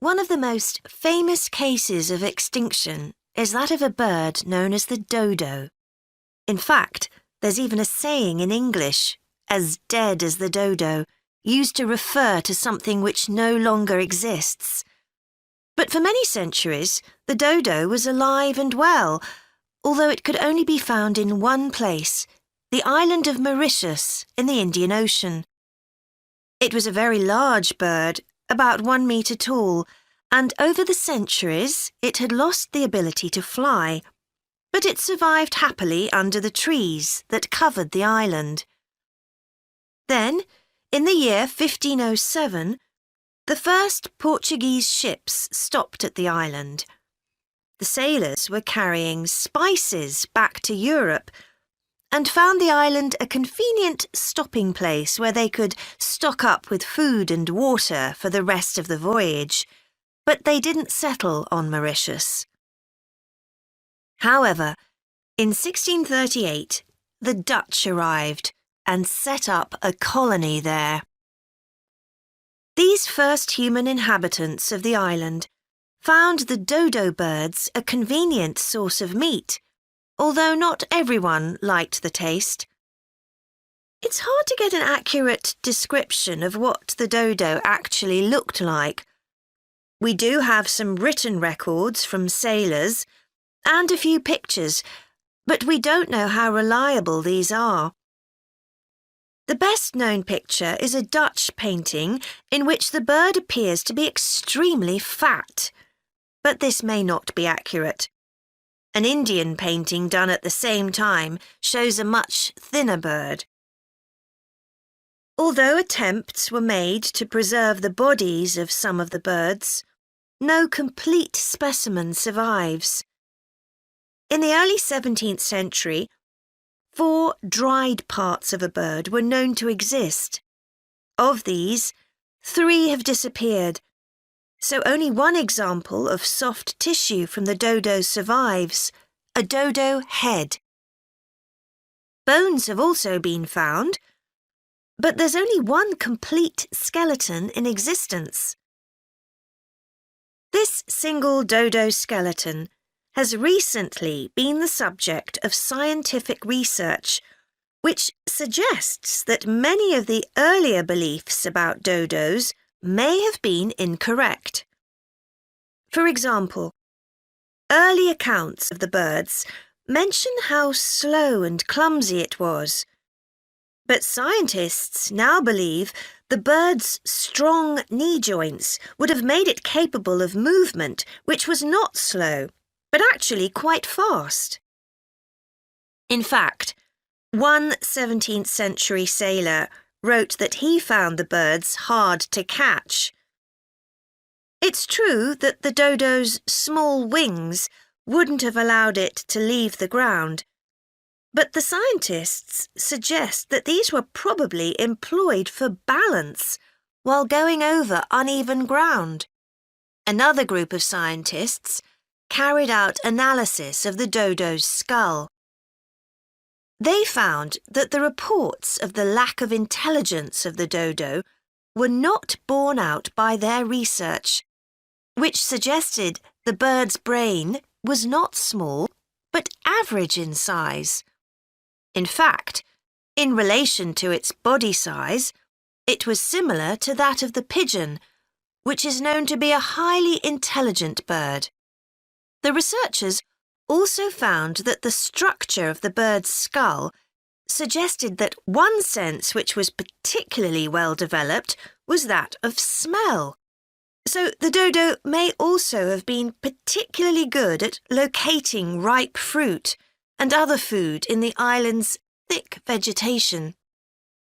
One of the most famous cases of extinction is that of a bird known as the dodo. In fact, there's even a saying in English, as dead as the dodo, used to refer to something which no longer exists. But for many centuries, the dodo was alive and well, although it could only be found in one place, the island of Mauritius in the Indian Ocean. It was a very large bird, about 1 metre tall, and over the centuries it had lost the ability to fly, but it survived happily under the trees that covered the island. Then, in the year 1507, the first Portuguese ships stopped at the island. The sailors were carrying spices back to Europe and found the island a convenient stopping place where they could stock up with food and water for the rest of the voyage, but they didn't settle on Mauritius. However, in 1638, the Dutch arrived and set up a colony there. These first human inhabitants of the island found the dodo birds a convenient source of meat, although not everyone liked the taste. It's hard to get an accurate description of what the dodo actually looked like. We do have some written records from sailors and a few pictures, but we don't know how reliable these are. The best-known picture is a Dutch painting in which the bird appears to be extremely fat, but this may not be accurate. An Indian painting done at the same time shows a much thinner bird. Although attempts were made to preserve the bodies of some of the birds, no complete specimen survives. In the early 17th century, 4 dried parts of a bird were known to exist. Of these, 3 have disappeared, so only one example of soft tissue from the dodo survives, a dodo head. Bones have also been found, but there's only one complete skeleton in existence. This single dodo skeleton has recently been the subject of scientific research, which suggests that many of the earlier beliefs about dodos may have been incorrect. For example, early accounts of the birds mention how slow and clumsy it was, but scientists now believe the bird's strong knee joints would have made it capable of movement which was not slow, but actually quite fast. In fact, one 17th century sailor wrote that he found the birds hard to catch. It's true that the dodo's small wings wouldn't have allowed it to leave the ground, but the scientists suggest that these were probably employed for balance while going over uneven ground. Another group of scientists carried out analysis of the dodo's skull. They found that the reports of the lack of intelligence of the dodo were not borne out by their research, which suggested the bird's brain was not small, but average in size. In fact, in relation to its body size, it was similar to that of the pigeon, which is known to be a highly intelligent bird. The researchers also found that the structure of the bird's skull suggested that one sense which was particularly well developed was that of smell. So the dodo may also have been particularly good at locating ripe fruit and other food in the island's thick vegetation.